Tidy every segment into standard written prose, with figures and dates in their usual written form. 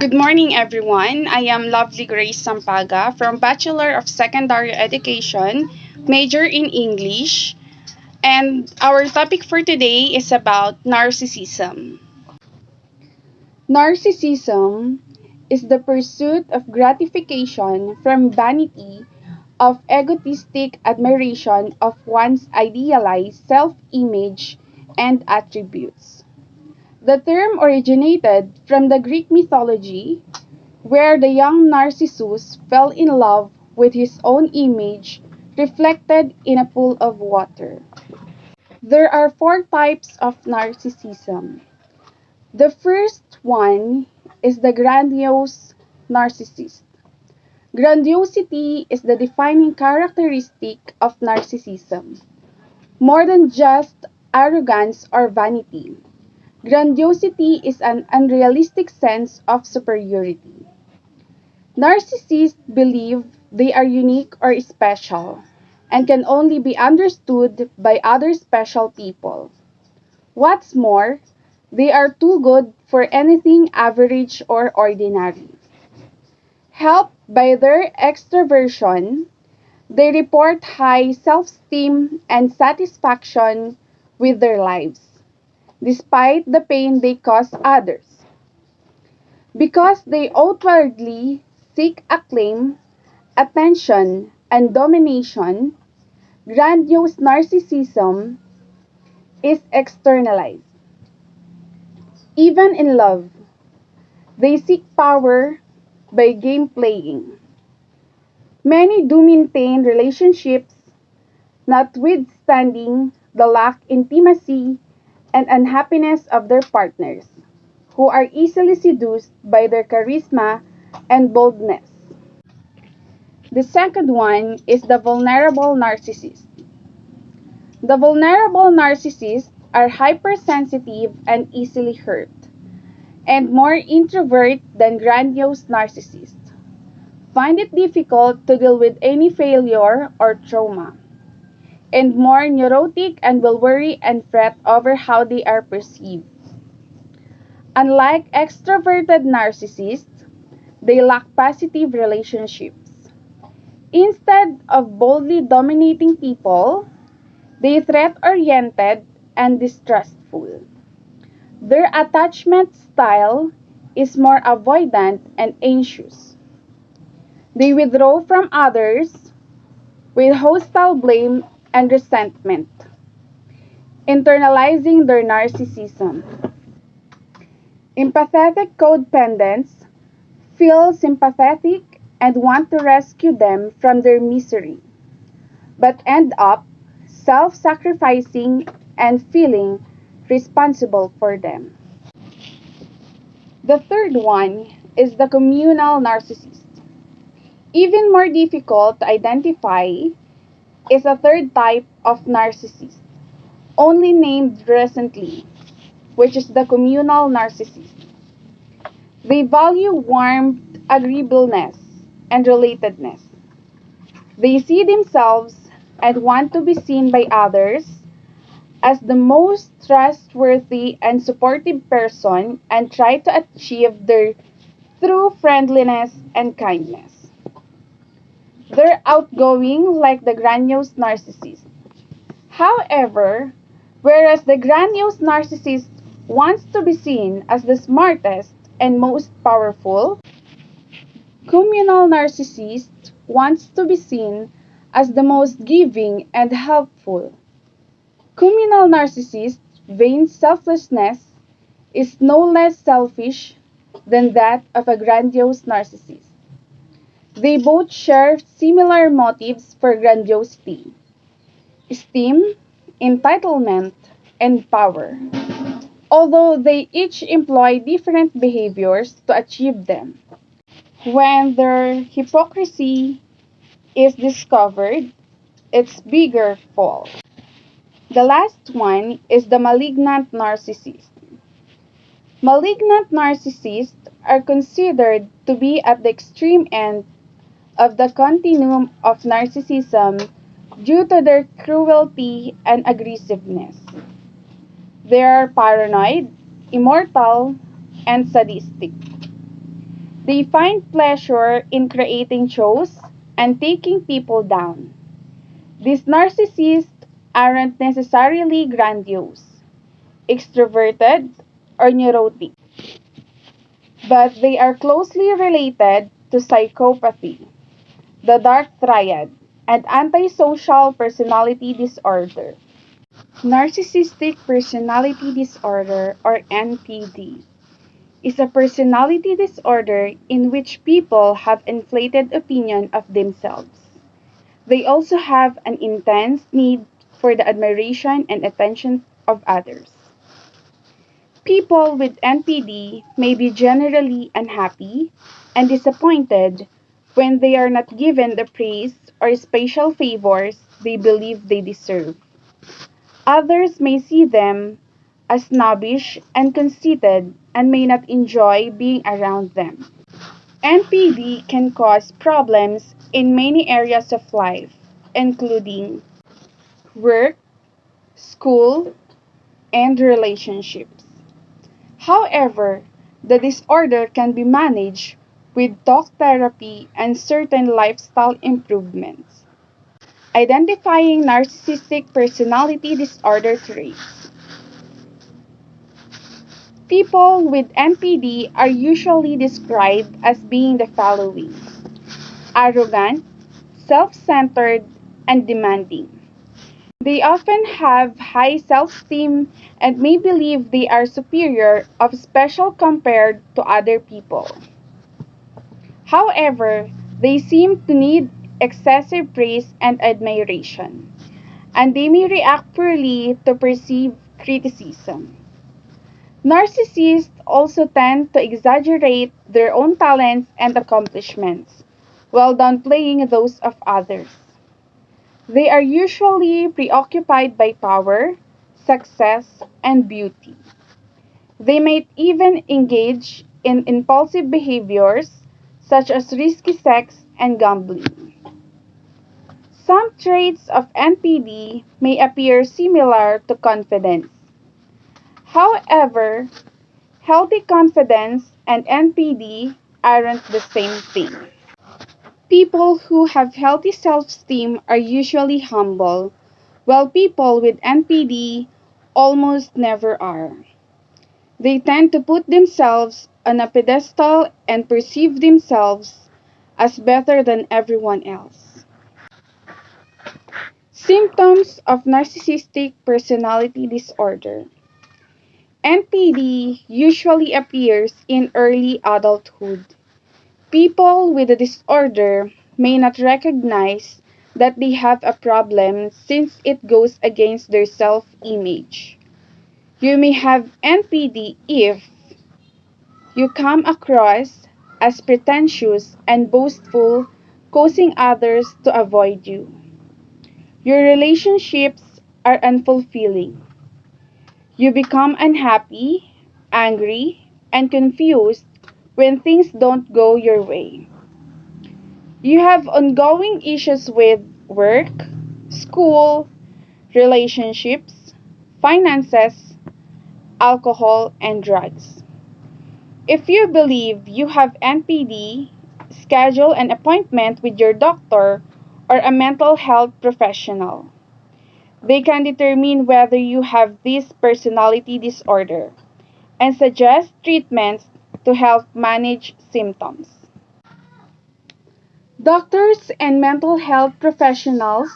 Good morning, everyone. I am Lovely Grace Sampaga from Bachelor of Secondary Education, major in English, and our topic for today is about narcissism. Narcissism is the pursuit of gratification from vanity, of egotistic admiration of one's idealized self-image and attributes. The term originated from the Greek mythology, where the young Narcissus fell in love with his own image reflected in a pool of water. There are four types of narcissism. The first one is the grandiose narcissist. Grandiosity is the defining characteristic of narcissism. More than just arrogance or vanity, grandiosity is an unrealistic sense of superiority. Narcissists believe they are unique or special and can only be understood by other special people. What's more, they are too good for anything average or ordinary. Helped by their extroversion, they report high self-esteem and satisfaction with their lives, despite the pain they cause others. Because they outwardly seek acclaim, attention, and domination, grandiose narcissism is externalized. Even in love, they seek power by game playing. Many do maintain relationships notwithstanding the lack intimacy and unhappiness of their partners, who are easily seduced by their charisma and boldness. The second one is the vulnerable narcissist. The vulnerable narcissists are hypersensitive and easily hurt, and more introvert than grandiose narcissists. Find it difficult to deal with any failure or trauma, and more neurotic and will worry and fret over how they are perceived. Unlike extroverted narcissists, they lack positive relationships. Instead of boldly dominating people, they threat-oriented and distrustful. Their attachment style is more avoidant and anxious. They withdraw from others with hostile blame and resentment, internalizing their narcissism. Empathetic codependents feel sympathetic and want to rescue them from their misery, but end up self-sacrificing and feeling responsible for them. The third one is the communal narcissist. Even more difficult to identify is a third type of narcissist, only named recently, which is the communal narcissist. They value warmth, agreeableness, and relatedness. They see themselves and want to be seen by others as the most trustworthy and supportive person and try to achieve their through friendliness and kindness. They're outgoing like the grandiose narcissist. However, whereas the grandiose narcissist wants to be seen as the smartest and most powerful, communal narcissist wants to be seen as the most giving and helpful. Communal narcissist vain selflessness is no less selfish than that of a grandiose narcissist. They both share similar motives for grandiosity: esteem, entitlement, and power, although they each employ different behaviors to achieve them. When their hypocrisy is discovered, it's bigger fall. The last one is the malignant narcissist. Malignant narcissists are considered to be at the extreme end of the continuum of narcissism due to their cruelty and aggressiveness. They are paranoid, immortal, and sadistic. They find pleasure in creating shows and taking people down. These narcissists aren't necessarily grandiose, extroverted, or neurotic, but they are closely related to psychopathy, the dark triad, and antisocial personality disorder. Narcissistic personality disorder, or NPD, is a personality disorder in which people have inflated opinion of themselves. They also have an intense need for the admiration and attention of others. People with NPD may be generally unhappy and disappointed when they are not given the praise or special favors they believe they deserve. Others may see them as snobbish and conceited and may not enjoy being around them. NPD can cause problems in many areas of life, including work, school, and relationships. However, the disorder can be managed with talk therapy and certain lifestyle improvements. Identifying narcissistic personality disorder traits. People with NPD are usually described as being the following: arrogant, self-centered, and demanding. They often have high self-esteem and may believe they are superior or special compared to other people. However, they seem to need excessive praise and admiration, and they may react poorly to perceived criticism. Narcissists also tend to exaggerate their own talents and accomplishments, while downplaying those of others. They are usually preoccupied by power, success, and beauty. They might even engage in impulsive behaviors such as risky sex and gambling. Some traits of NPD may appear similar to confidence. However, healthy confidence and NPD aren't the same thing. People who have healthy self-esteem are usually humble, while people with NPD almost never are. They tend to put themselves on a pedestal and perceive themselves as better than everyone else. Symptoms of narcissistic personality disorder. NPD usually appears in early adulthood. People with the disorder may not recognize that they have a problem since it goes against their self-image. You may have NPD if you come across as pretentious and boastful, causing others to avoid you. Your relationships are unfulfilling. You become unhappy, angry, and confused when things don't go your way. You have ongoing issues with work, school, relationships, finances, alcohol, and drugs. If you believe you have NPD, schedule an appointment with your doctor or a mental health professional. They can determine whether you have this personality disorder and suggest treatments to help manage symptoms. Doctors and mental health professionals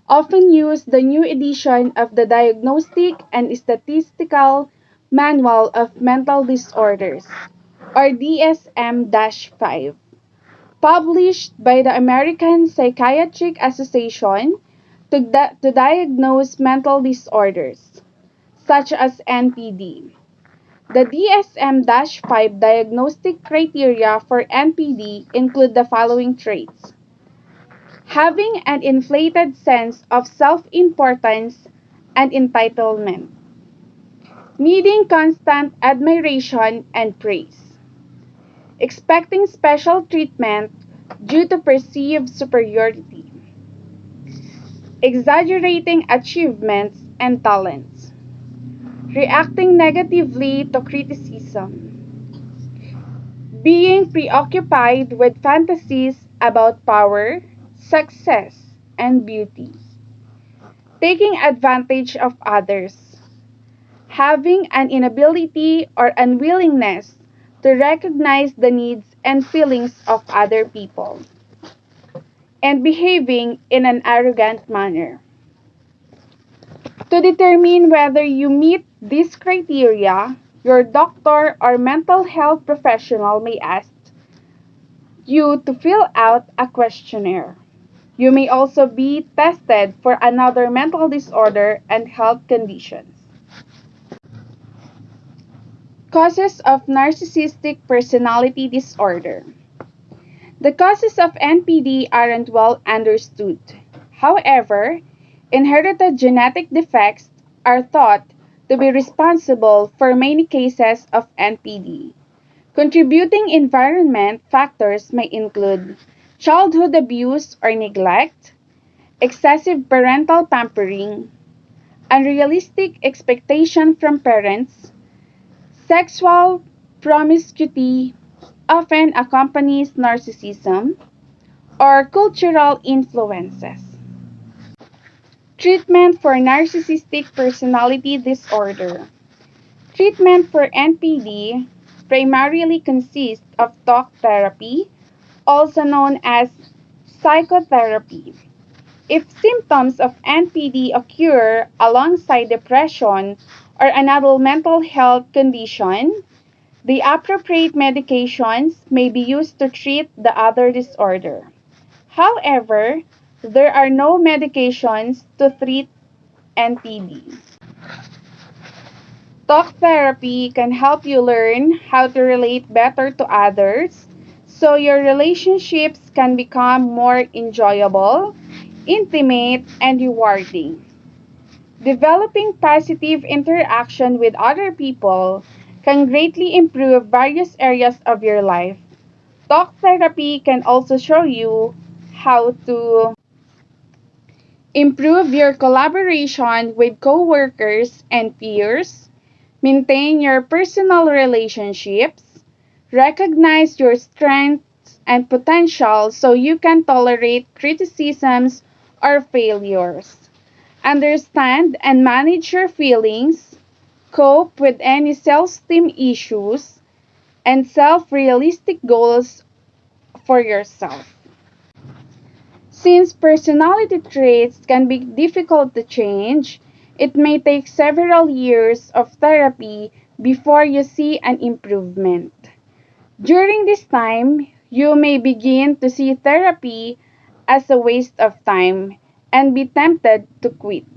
often use the new edition of the Diagnostic and Statistical Manual of Mental Disorders, or DSM-5, published by the American Psychiatric Association to diagnose mental disorders, such as NPD. The DSM-5 diagnostic criteria for NPD include the following traits: having an inflated sense of self-importance and entitlement, needing constant admiration and praise, expecting special treatment due to perceived superiority, exaggerating achievements and talents, reacting negatively to criticism, being preoccupied with fantasies about power, success, and beauty, taking advantage of others, having an inability or unwillingness to recognize the needs and feelings of other people, and behaving in an arrogant manner. To determine whether you meet these criteria, your doctor or mental health professional may ask you to fill out a questionnaire. You may also be tested for another mental disorder and health conditions. Causes of narcissistic personality disorder. The causes of NPD aren't well understood. However, inherited genetic defects are thought to be responsible for many cases of NPD. Contributing environment factors may include childhood abuse or neglect, excessive parental pampering, unrealistic expectation from parents, sexual promiscuity often accompanies narcissism, or cultural influences. Treatment for narcissistic personality disorder. Treatment for NPD primarily consists of talk therapy, also known as psychotherapy. If symptoms of NPD occur alongside depression or another mental health condition, the appropriate medications may be used to treat the other disorder. However, there are no medications to treat NPD. Talk therapy can help you learn how to relate better to others so your relationships can become more enjoyable, intimate, and rewarding. Developing positive interaction with other people can greatly improve various areas of your life. Talk therapy can also show you how to improve your collaboration with coworkers and peers, maintain your personal relationships, recognize your strengths and potential so you can tolerate criticisms or failures, understand and manage your feelings, cope with any self-esteem issues, and self-realistic goals for yourself. Since personality traits can be difficult to change, it may take several years of therapy before you see an improvement. During this time, you may begin to see therapy as a waste of time and be tempted to quit.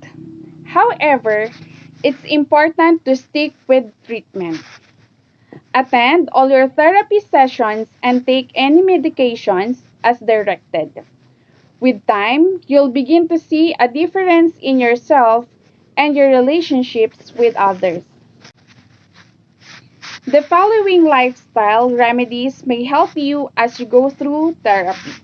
However, it's important to stick with treatment. Attend all your therapy sessions and take any medications as directed. With time, you'll begin to see a difference in yourself and your relationships with others. The following lifestyle remedies may help you as you go through therapy.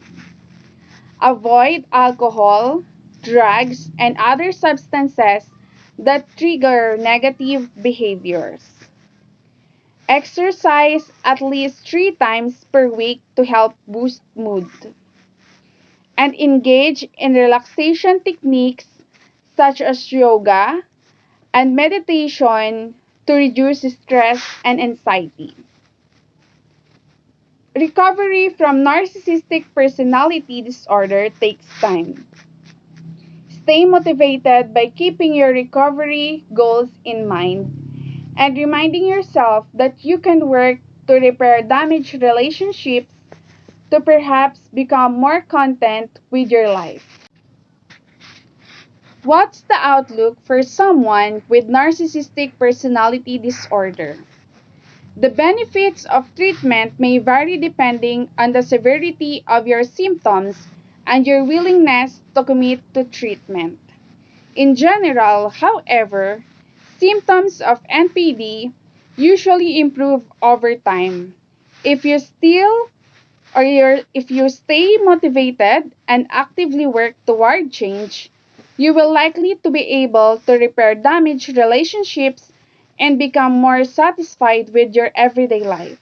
Avoid alcohol, drugs, and other substances that trigger negative behaviors. Exercise at least 3 times per week to help boost mood. And engage in relaxation techniques such as yoga and meditation to reduce stress and anxiety. Recovery from narcissistic personality disorder takes time. Stay motivated by keeping your recovery goals in mind and reminding yourself that you can work to repair damaged relationships to perhaps become more content with your life. What's the outlook for someone with narcissistic personality disorder? The benefits of treatment may vary depending on the severity of your symptoms and your willingness to commit to treatment. In general, however, symptoms of NPD usually improve over time. If you still if you stay motivated and actively work toward change, you will likely to be able to repair damaged relationships and become more satisfied with your everyday life.